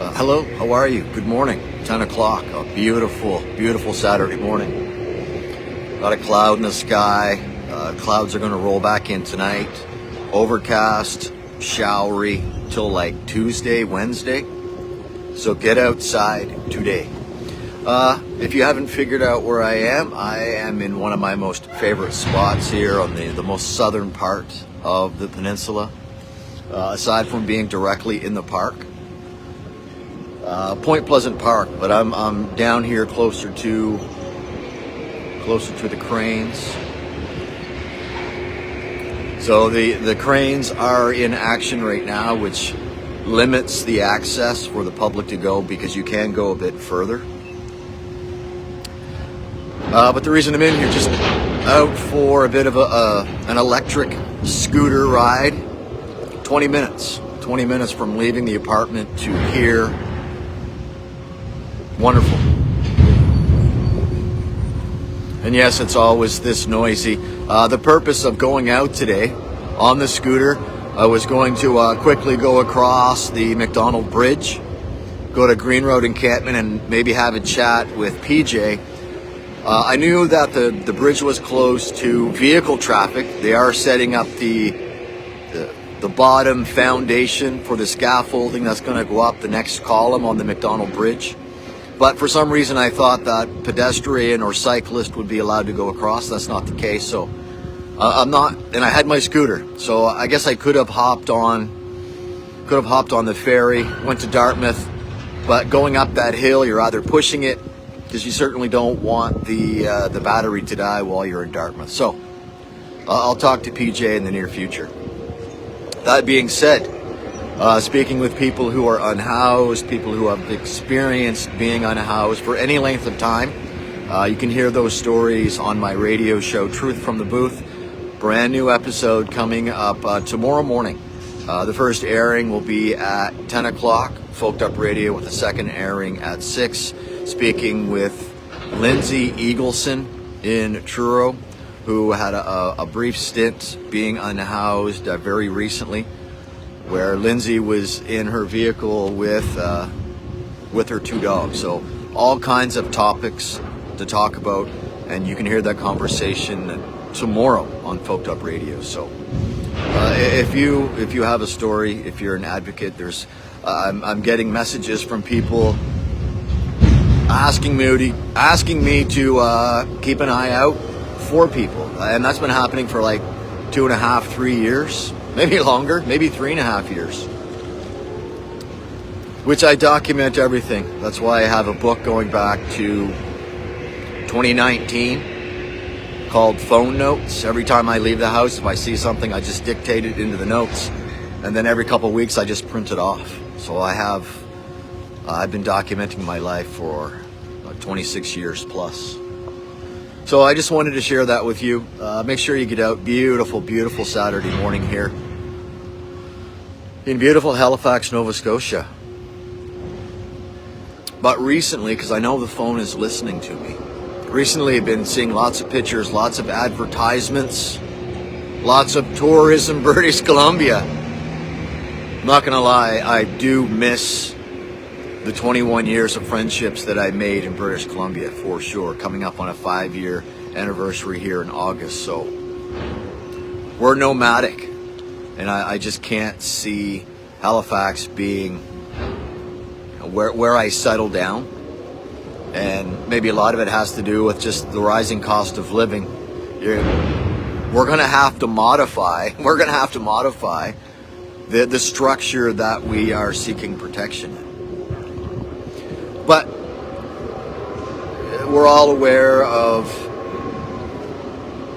Hello, how are you? Good morning. 10 o'clock, a beautiful, beautiful Saturday morning. Got a cloud in the sky. Clouds are going to roll back in tonight. Overcast, showery till like Tuesday, Wednesday. So get outside today. If you haven't figured out where I am in one of my most favorite spots here on the most southern part of the peninsula. Aside from being directly in the park. Point Pleasant Park, but I'm down here closer to the cranes. So the cranes are in action right now, which limits the access for the public to go because you can go a bit further. But the reason I'm in here, just out for a bit of an electric scooter ride. 20 minutes from leaving the apartment to here. Wonderful. And yes, it's always this noisy. The purpose of going out today on the scooter, I was going to quickly go across the McDonald Bridge, go to Green Road Encampment, and maybe have a chat with PJ. I knew that the bridge was closed to vehicle traffic. They are setting up the bottom foundation for the scaffolding that's going to go up the next column on the McDonald Bridge. But for some reason I thought that pedestrian or cyclist would be allowed to go across. That's not the case. So I'm not, and I had my scooter. So I guess I could have hopped on the ferry, went to Dartmouth. But going up that hill, you're either pushing it, because you certainly don't want the battery to die while you're in Dartmouth. So I'll talk to PJ in the near future. That being said, speaking with people who are unhoused, people who have experienced being unhoused for any length of time, you can hear those stories on my radio show, Truth from the Booth. Brand new episode coming up tomorrow morning. The first airing will be at 10 o'clock, Folked Up Radio, with the second airing at 6. Speaking with Lindsay Eagleson in Truro, who had a brief stint being unhoused very recently, where Lindsay was in her vehicle with her two dogs. So all kinds of topics to talk about, and you can hear that conversation tomorrow on Folked Up Radio. So if you have a story, if you're an advocate, I'm getting messages from people asking me to keep an eye out for people, and that's been happening for like 2.5, 3 years, maybe longer, maybe 3.5 years, which I document everything. That's why I have a book going back to 2019 called Phone Notes. Every time I leave the house, if I see something, I just dictate it into the notes, and then every couple of weeks I just print it off. So I've been documenting my life for 26 years plus. So I just wanted to share that with you. Make sure you get out. Beautiful, beautiful Saturday morning here in beautiful Halifax, Nova Scotia. But recently, because I know the phone is listening to me, recently I've been seeing lots of pictures, lots of advertisements, lots of tourism, British Columbia. I'm not going to lie, I do miss the 21 years of friendships that I made in British Columbia, for sure, coming up on a 5-year anniversary here in August. So we're nomadic, and I just can't see Halifax being where I settle down. And maybe a lot of it has to do with just the rising cost of living. We're going to have to modify the structure that we are seeking protection in. But we're all aware of,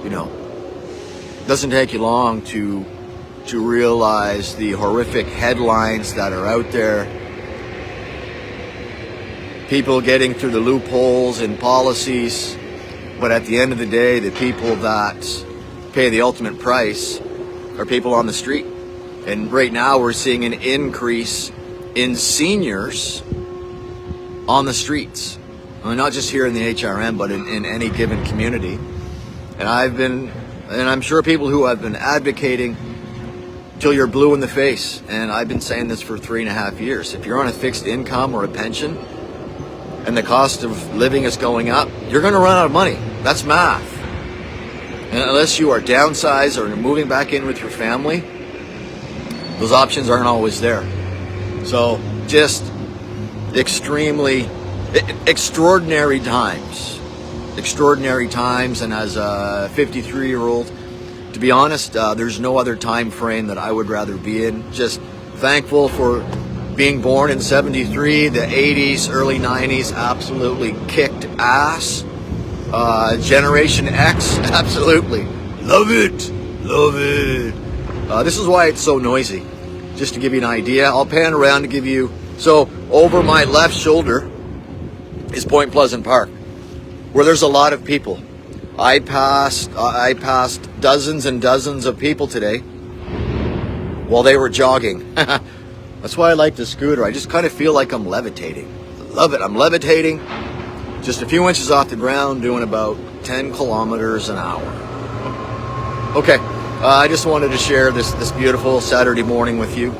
it doesn't take you long to realize the horrific headlines that are out there. People getting through the loopholes in policies, but at the end of the day, the people that pay the ultimate price are people on the street. And right now we're seeing an increase in seniors on the streets. I mean, not just here in the HRM, but in any given community. And I'm sure people who have been advocating till you're blue in the face. And I've been saying this for 3.5 years. If you're on a fixed income or a pension and the cost of living is going up, you're going to run out of money. That's math. And unless you are downsized or moving back in with your family, those options aren't always there. So just extremely extraordinary times. Extraordinary times. And as a 53-year-old, to be honest, there's no other time frame that I would rather be in. Just thankful for being born in 73, the 80s, early 90s, absolutely kicked ass. Generation X, absolutely. Love it. Love it. This is why it's so noisy. Just to give you an idea, I'll pan around to give you... So, over my left shoulder is Point Pleasant Park, where there's a lot of people. I passed dozens and dozens of people today while they were jogging. That's why I like the scooter. I just kind of feel like I'm levitating. I love it. I'm levitating just a few inches off the ground, doing about 10 kilometers an hour. Okay, I just wanted to share this beautiful Saturday morning with you.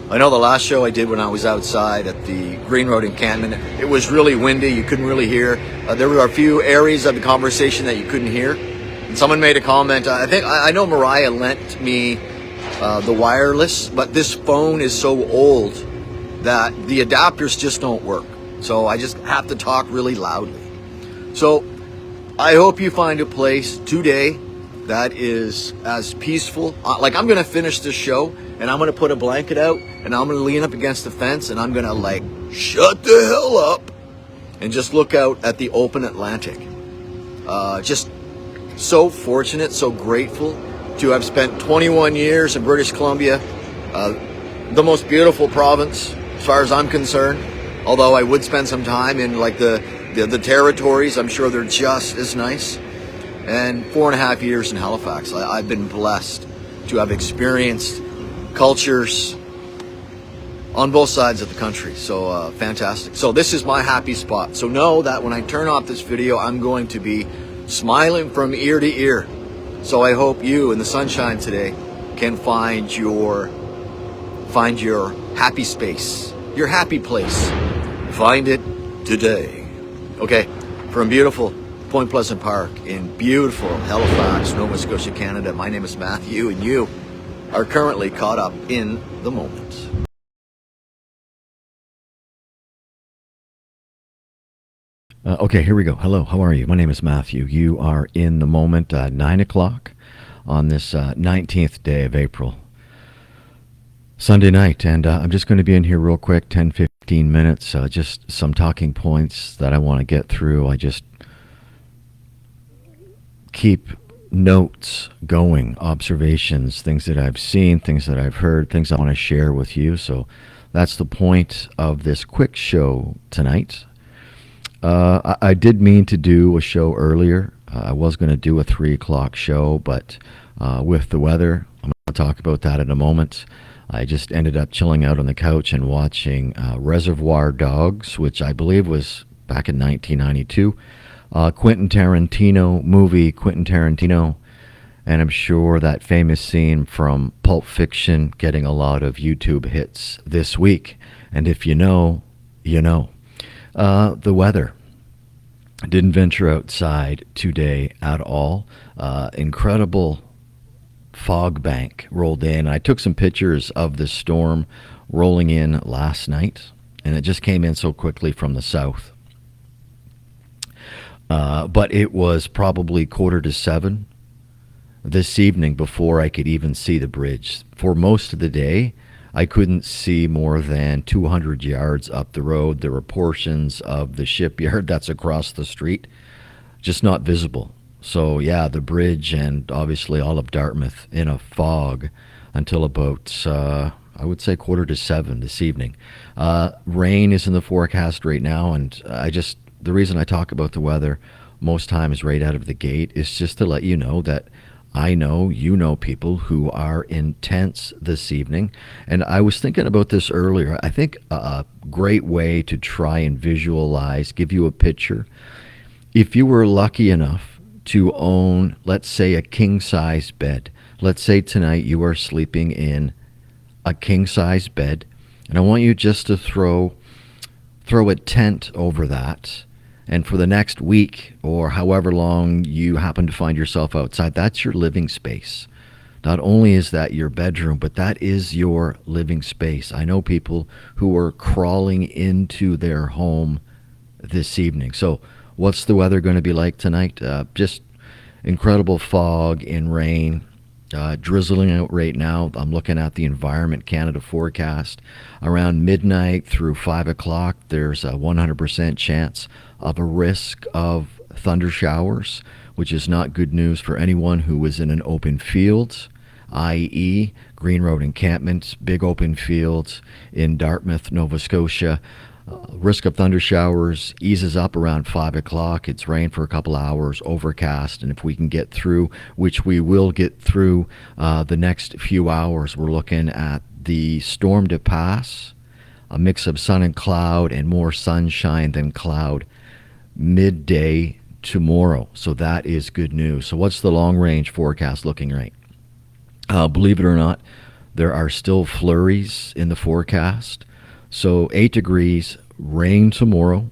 I know the last show I did when I was outside at the Green Road encampment, it was really windy. You couldn't really hear. There were a few areas of the conversation that you couldn't hear. And someone made a comment. I know Mariah lent me the wireless, but this phone is so old that the adapters just don't work. So I just have to talk really loudly. So I hope you find a place today that is as peaceful. Like, I'm going to finish this show and I'm going to put a blanket out and I'm going to lean up against the fence and I'm going to, like, shut the hell up and just look out at the open Atlantic. Just so fortunate, so grateful to have spent 21 years in British Columbia, the most beautiful province as far as I'm concerned. Although I would spend some time in, like, the territories. I'm sure they're just as nice. And 4.5 years in Halifax. I've been blessed to have experienced cultures on both sides of the country. So fantastic. So this is my happy spot. So know that when I turn off this video, I'm going to be smiling from ear to ear. So I hope you in the sunshine today can find your happy space, your happy place. Find it today. Okay, from beautiful Point Pleasant Park in beautiful Halifax, Nova Scotia, Canada, my name is Matthew, and you are currently caught up in the moment. Okay, here we go. Hello, how are you? My name is Matthew. You are in the moment, 9 o'clock on this 19th day of April, Sunday night, and I'm just going to be in here real quick, 10-15 minutes, just some talking points that I want to get through. I just keep notes going, observations, things that I've seen, things that I've heard, things I want to share with you. So that's the point of this quick show tonight. I did mean to do a show earlier. I was going to do a 3 o'clock show, but with the weather, I'm going to talk about that in a moment. I just ended up chilling out on the couch and watching Reservoir Dogs, which I believe was back in 1992. Quintin Tarentino movie, Quintin Tarentino. And I'm sure that famous scene from Pulp Fiction getting a lot of YouTube hits this week. And if you know, you know. The weather. I didn't venture outside today at all. Incredible fog bank rolled in. I took some pictures of the storm rolling in last night, and it just came in so quickly from the south. But it was probably 6:45 this evening before I could even see the bridge. For most of the day, I couldn't see more than 200 yards up the road. There were portions of the shipyard that's across the street just not visible. So yeah, the bridge and obviously all of Dartmouth in a fog until about, I would say 6:45 this evening. Rain is in the forecast right now, and the reason I talk about the weather most times right out of the gate is just to let you know that I know you know people who are intense this evening. And I was thinking about this earlier. I think a great way to try and visualize, give you a picture, if you were lucky enough to own, let's say, a king-size bed, Let's say tonight you are sleeping in a king-size bed, and I want you just to throw a tent over that. And for the next week or however long you happen to find yourself outside, that's your living space. Not only is that your bedroom, but that is your living space. I know people who are crawling into their home this evening. So, what's the weather going to be like tonight? Just incredible fog and rain. Drizzling out right now. I'm looking at the Environment Canada forecast. Around midnight through 5 o'clock, there's a 100% chance of a risk of thunder showers, which is not good news for anyone who is in an open field, i.e. Green Road encampments, big open fields in Dartmouth, Nova Scotia. Risk of thunder showers eases up around 5 o'clock. It's rain for a couple hours, overcast, and if we can get through, which we will get through the next few hours, we're looking at the storm to pass, a mix of sun and cloud, and more sunshine than cloud midday tomorrow. So that is good news. So what's the long-range forecast looking like? Believe it or not, there are still flurries in the forecast. So 8 degrees, rain tomorrow,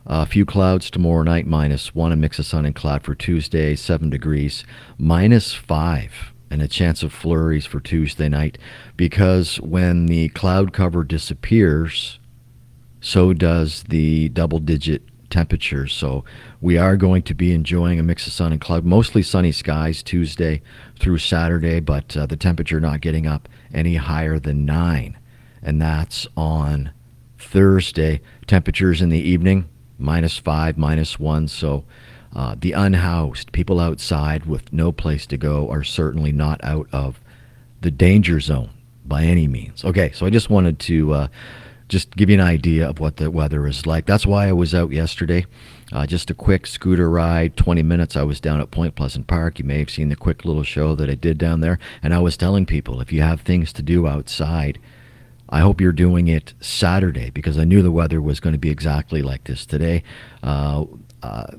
a few clouds tomorrow night, -1, a mix of sun and cloud for Tuesday, 7 degrees, -5, and a chance of flurries for Tuesday night, because when the cloud cover disappears, so does the double-digit temperatures. So we are going to be enjoying a mix of sun and cloud, mostly sunny skies Tuesday through Saturday, but the temperature not getting up any higher than 9. And that's on Thursday. Temperatures in the evening, -5, -1. So the unhoused, people outside with no place to go, are certainly not out of the danger zone by any means. Okay, so I just wanted to just give you an idea of what the weather is like. That's why I was out yesterday. Just a quick scooter ride, 20 minutes. I was down at Point Pleasant Park. You may have seen the quick little show that I did down there. And I was telling people, if you have things to do outside, I hope you're doing it Saturday, because I knew the weather was going to be exactly like this today. Glatt,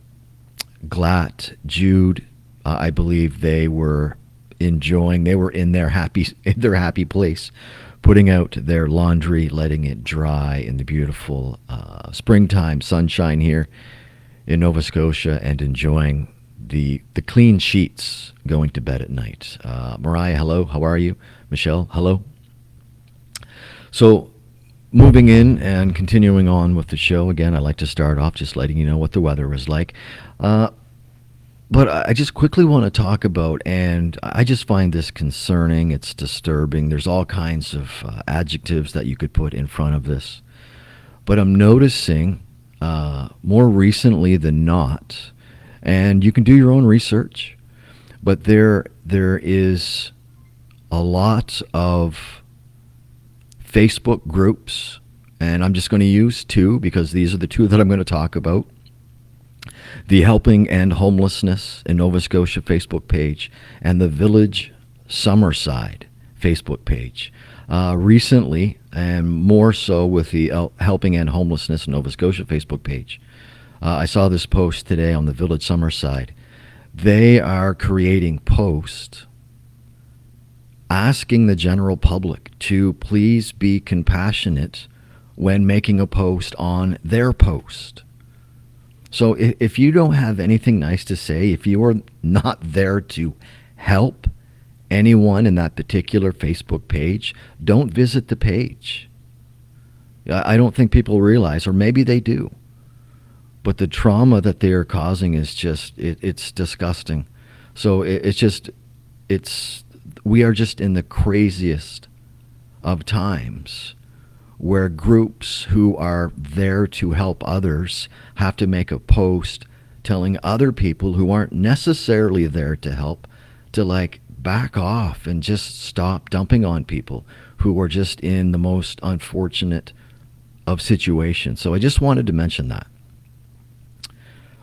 Jude, I believe they were enjoying. They were in their happy place, putting out their laundry, letting it dry in the beautiful springtime sunshine here in Nova Scotia, and enjoying the clean sheets going to bed at night. Mariah, hello. How are you? Michelle, hello. So, moving in and continuing on with the show, again, I like to start off just letting you know what the weather is like. But I just quickly want to talk about, and I just find this concerning, it's disturbing. There's all kinds of adjectives that you could put in front of this. But I'm noticing more recently than not, and you can do your own research, but there is a lot of Facebook groups, and I'm just going to use 2 because these are the 2 that I'm going to talk about. The Helping End Homelessness in Nova Scotia Facebook page and the Village Summerside Facebook page. Recently, and more so with the Helping End Homelessness in Nova Scotia Facebook page, I saw this post today on the Village Summerside. They are creating posts asking the general public to please be compassionate when making a post on their post. So if you don't have anything nice to say, if you are not there to help anyone in that particular Facebook page, don't visit the page. I don't think people realize, or maybe they do, but the trauma that they are causing is just, it's disgusting. So we are just in the craziest of times where groups who are there to help others have to make a post telling other people who aren't necessarily there to help to back off and just stop dumping on people who are just in the most unfortunate of situations. So I just wanted to mention that.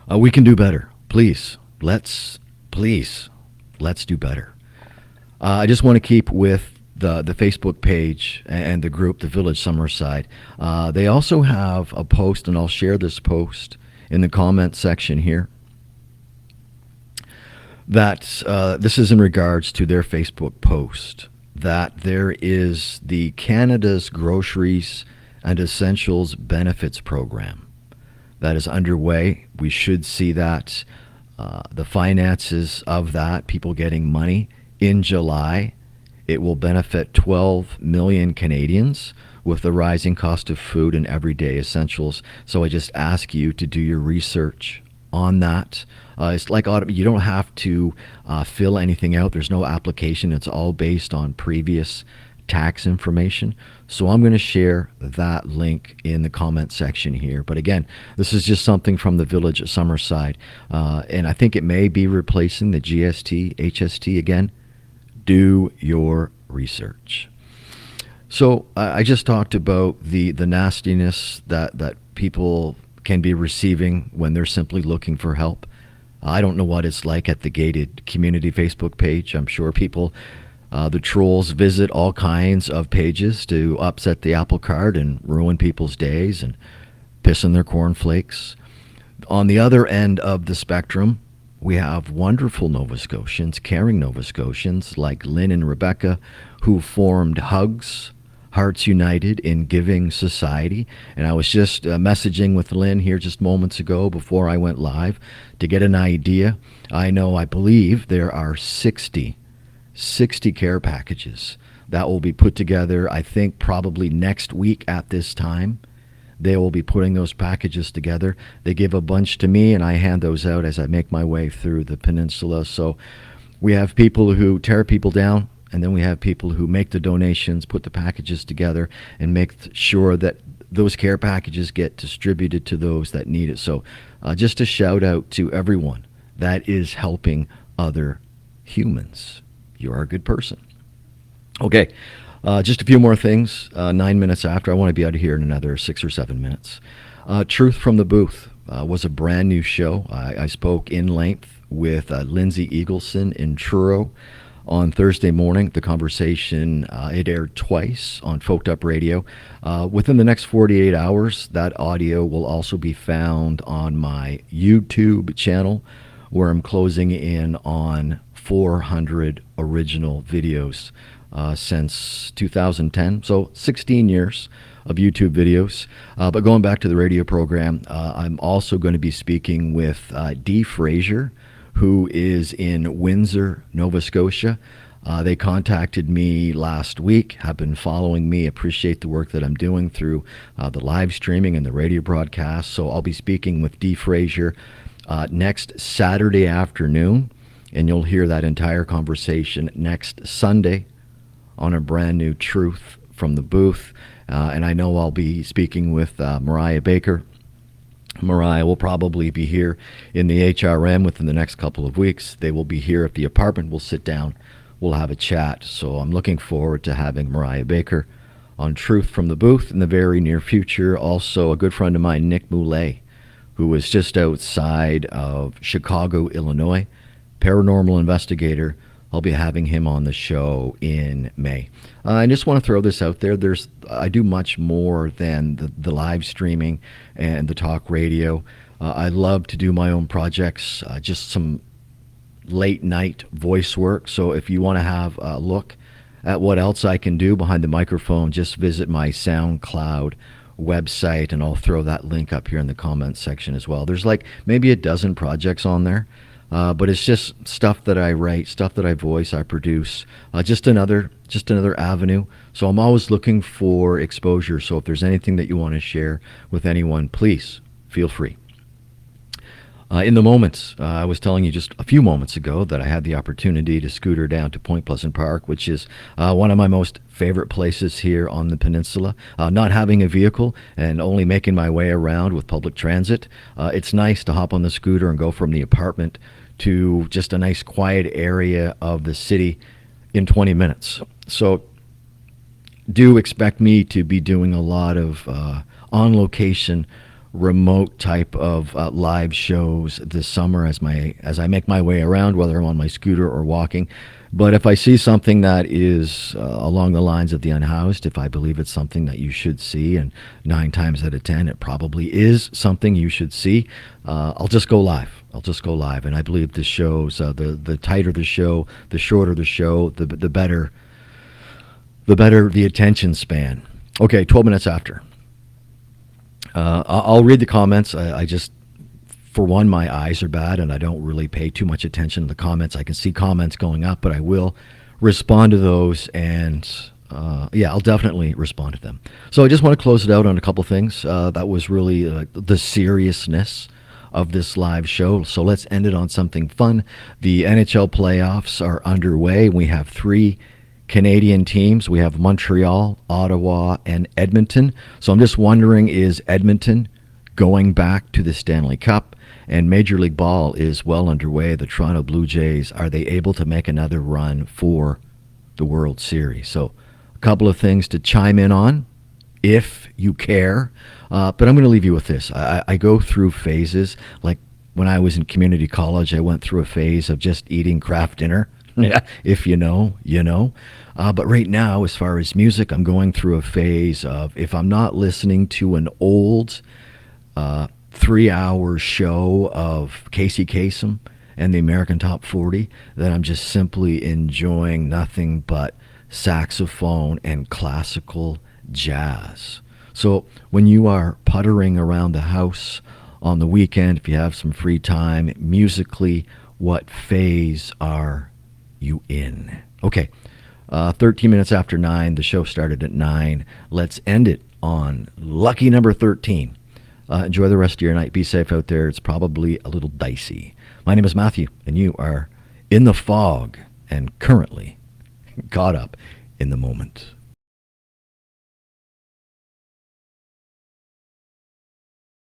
We can do better. Please, let's do better. I just want to keep with the Facebook page and the group, the Village Summerside. They also have a post, and I'll share this post in the comment section here. that this is in regards to their Facebook post, that there is the Canada's Groceries and Essentials Benefits Program that is underway. We should see that, the finances of that, people getting money in July. It will benefit 12 million Canadians with the rising cost of food and everyday essentials. So I just ask you to do your research on that. It's like you don't have to fill anything out. There's no application. It's all based on previous tax information. So I'm going to share that link in the comment section here. But again, this is just something from the village of Summerside. And I think it may be replacing the GST, HST again. Do your research. So I just talked about the nastiness that people can be receiving when they're simply looking for help. I don't know what it's like at the gated community Facebook page. I'm sure people, the trolls, visit all kinds of pages to upset the apple cart and ruin people's days and piss in their cornflakes. On the other end of the spectrum, we have wonderful Nova Scotians, caring Nova Scotians like Lynn and Rebecca, who formed Hugs, Hearts United in Giving Society. And I was just messaging with Lynn here just moments ago before I went live to get an idea. I believe there are 60 care packages that will be put together, I think probably next week at this time. They will be putting those packages together. They give a bunch to me, and I hand those out as I make my way through the peninsula. So we have people who tear people down, and then we have people who make the donations, put the packages together, and make sure that those care packages get distributed to those that need it. So just a shout out to everyone that is helping other humans. You are a good person. Okay. Just a few more things. 9 minutes after, I want to be out of here in another 6 or 7 minutes. Truth from the Booth was a brand new show. I spoke in length with Lindsay Eagleson in Truro on Thursday morning. The conversation, it aired twice on Folked Up Radio. Within the next 48 hours, that audio will also be found on my YouTube channel, where I'm closing in on 400 original videos since 2010, so 16 years of YouTube videos. But going back to the radio program, I'm also going to be speaking with Dee Fraser, who is in Windsor, Nova Scotia. They contacted me last week, have been following me, appreciate the work that I'm doing through the live streaming and the radio broadcast. So I'll be speaking with Dee Fraser next Saturday afternoon, and you'll hear that entire conversation next Sunday on a brand new Truth from the Booth. And I know I'll be speaking with Mariah Baker. Mariah will probably be here in the HRM within the next couple of weeks. They will be here at the apartment. We'll sit down. We'll have a chat. So I'm looking forward to having Mariah Baker on Truth from the Booth in the very near future. Also, a good friend of mine, Nick Moulet, who is just outside of Chicago, Illinois, paranormal investigator. I'll be having him on the show in May. I just want to throw this out there. I do much more than the live streaming and the talk radio. I love to do my own projects, just some late night voice work. So if you want to have a look at what else I can do behind the microphone, just visit my SoundCloud website, and I'll throw that link up here in the comments section as well. There's like maybe a dozen projects on there. But it's just stuff that I write, stuff that I voice, I produce, just another avenue. So I'm always looking for exposure. So if there's anything that you want to share with anyone, please feel free. In the moments, I was telling you just a few moments ago that I had the opportunity to scooter down to Point Pleasant Park, which is one of my most favorite places here on the peninsula. Not having a vehicle and only making my way around with public transit, it's nice to hop on the scooter and go from the apartment to just a nice quiet area of the city in 20 minutes. So do expect me to be doing a lot of on-location, remote type of live shows this summer as I make my way around, whether I'm on my scooter or walking. But if I see something that is along the lines of the unhoused, if I believe it's something that you should see, and 9 times out of 10 it probably is something you should see, I'll just go live. I'll just go live. And I believe the shows, the tighter the show, the shorter the show, the better the attention span. Okay, 12 minutes after. I'll read the comments. I just, for one, my eyes are bad and I don't really pay too much attention to the comments. I can see comments going up, but I will respond to those, and I'll definitely respond to them. So I just want to close it out on a couple things. That was really the seriousness of this live show. So let's end it on something fun. The NHL playoffs are underway. We have 3 Canadian teams. We have Montreal, Ottawa, and Edmonton. So I'm just wondering, is Edmonton going back to the Stanley Cup? And Major League Ball is well underway. The Toronto Blue Jays, are they able to make another run for the World Series? So a couple of things to chime in on, if you care. But I'm going to leave you with this. I go through phases. Like when I was in community college, I went through a phase of just eating craft dinner. Yeah, if you know, you know. But right now, as far as music, I'm going through a phase of, if I'm not listening to an old 3-hour show of Casey Kasem and the American Top 40, then I'm just simply enjoying nothing but saxophone and classical jazz. So when you are puttering around the house on the weekend, if you have some free time, musically, what phase are you in? Okay, 13 minutes after 9. The show started at 9. Let's end it on lucky number 13. Enjoy the rest of your night. Be safe out there. It's probably a little dicey. My name is Matthew, and you are in the fog and currently caught up in the moment.